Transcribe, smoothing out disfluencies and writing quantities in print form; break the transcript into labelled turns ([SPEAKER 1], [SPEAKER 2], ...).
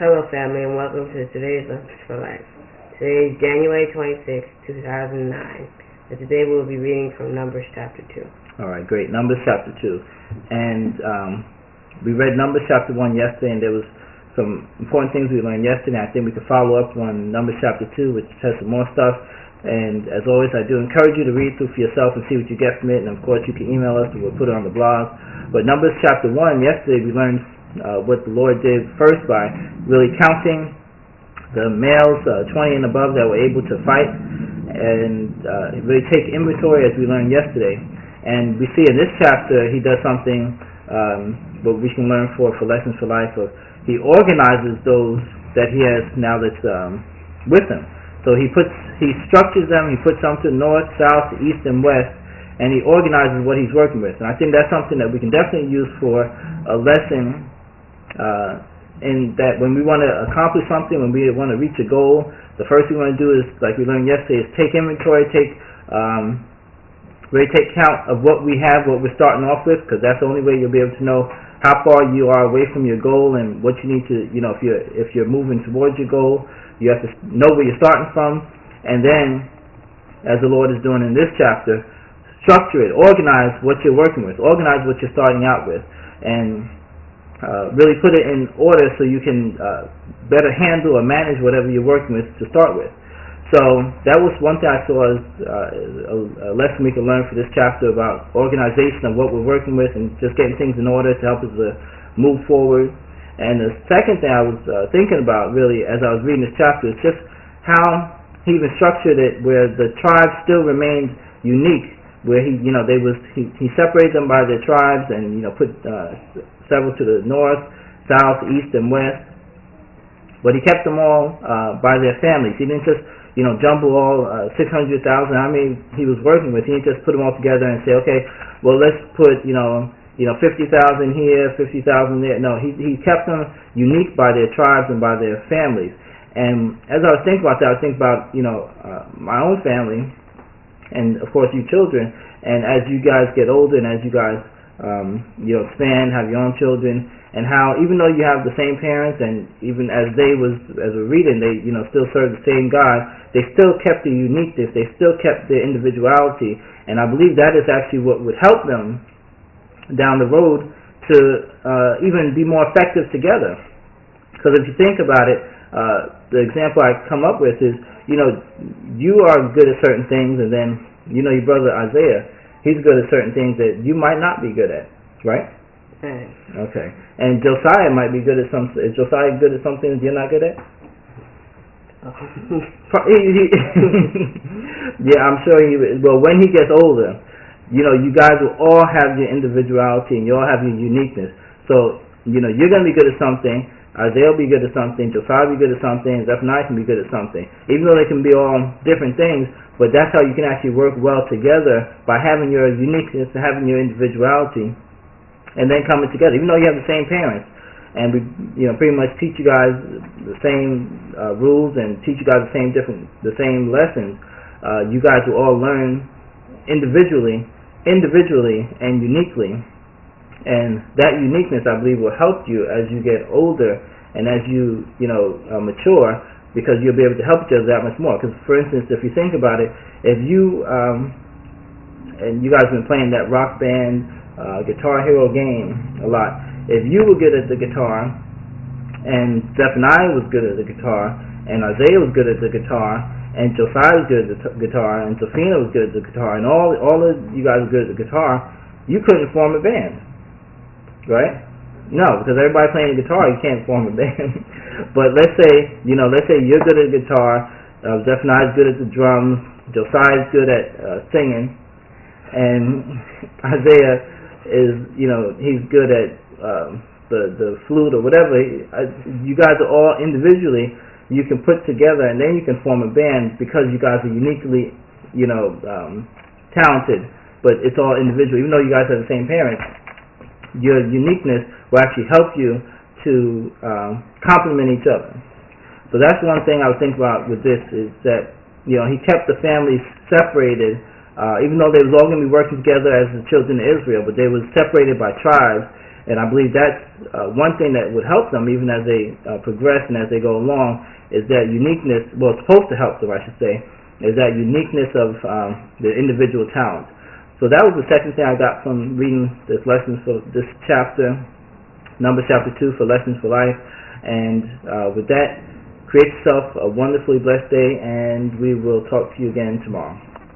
[SPEAKER 1] Hello, family, and welcome to today's Lessons for Life. Today is January 26, 2009, and today we'll be reading from Numbers chapter 2.
[SPEAKER 2] All right, great. Numbers chapter 2. And we read Numbers chapter 1 yesterday, and there was some important things we learned yesterday. I think we could follow up on Numbers chapter 2, which has some more stuff. And as always, I do encourage you to read through for yourself and see what you get from it. And of course, you can email us, and we'll put it on the blog. But Numbers chapter 1, yesterday we learned what the Lord did first by really counting the males 20 and above that were able to fight, and really take inventory, as we learned yesterday. And we see in this chapter he does something what we can learn for Lessons for Life. He organizes those that he has now that's with him. So he structures them. He puts them to north, south, east, and west, and he organizes what he's working with. And I think that's something that we can definitely use for a lesson. In that when we want to accomplish something, when we want to reach a goal, the first thing we want to do is, like we learned yesterday, is take inventory, really take count of what we have, what we're starting off with, because that's the only way you'll be able to know how far you are away from your goal and what you need to, if you're moving towards your goal, you have to know where you're starting from. And then, as the Lord is doing in this chapter, structure it, organize what you're working with, organize what you're starting out with, and really put it in order so you can better handle or manage whatever you're working with to start with. So that was one thing I saw as a lesson we can learn for this chapter about organization of what we're working with and just getting things in order to help us move forward. And the second thing I was thinking about really as I was reading this chapter is just how he even structured it where the tribes still remained unique, where he separated them by their tribes and put several to the north, south, east, and west. But he kept them all by their families. He didn't just jumble all 600,000. How many he was working with? He didn't just put them all together and say, okay, well let's put 50,000 here, 50,000 there. No, he kept them unique by their tribes and by their families. And as I was thinking about that, I was thinking about my own family, and of course you children. And as you guys get older, and as you guys expand, have your own children, and how even though you have the same parents, and even as we're reading, they still serve the same God, they still kept their uniqueness, they still kept their individuality, and I believe that is actually what would help them down the road to even be more effective together. Because if you think about it, the example I come up with is, you are good at certain things, and then your brother Isaiah, he's good at certain things that you might not be good at, right? Okay. And Josiah might be good at something. Is Josiah good at something that you're not good at? Yeah, I'm sure he will. Well, when he gets older, you guys will all have your individuality and you all have your uniqueness. So, you're going to be good at something. Isaiah will be good at something. Josiah will be good at something. Zephaniah can be good at something. Even though they can be all different things, but that's how you can actually work well together, by having your uniqueness and having your individuality, and then coming together. Even though you have the same parents, and we, pretty much teach you guys the same rules and teach you guys the same lessons, you guys will all learn individually, and uniquely. And that uniqueness, I believe, will help you as you get older and as you mature, because you'll be able to help each other that much more. Because, for instance, if you think about it, if you and you guys have been playing that Rock Band Guitar Hero game a lot, if you were good at the guitar, and Zephaniah was good at the guitar, and Isaiah was good at the guitar, and Josiah was good at the guitar, and Sophina was good at the guitar, and all of you guys were good at the guitar, you couldn't form a band, right? No, because everybody playing the guitar, you can't form a band. But let's say you're good at the guitar, Zephaniah's good at the drums, Josiah's good at singing, and Isaiah is, he's good at the flute or whatever. You guys are all individually, you can put together, and then you can form a band, because you guys are uniquely, talented. But it's all individual. Even though you guys have the same parents, your uniqueness will actually help you to complement each other. So that's one thing I was thinking about with this, is that he kept the families separated, even though they was all going to be working together as the children of Israel, but they was separated by tribes, And I believe that's one thing that would help them even as they progress and as they go along, is that uniqueness, well, it's supposed to help them, I should say, is that uniqueness of the individual talents. So that was the second thing I got from reading this lessons for this chapter, Numbers chapter 2 for Lessons for Life. And with that, create yourself a wonderfully blessed day, and we will talk to you again tomorrow.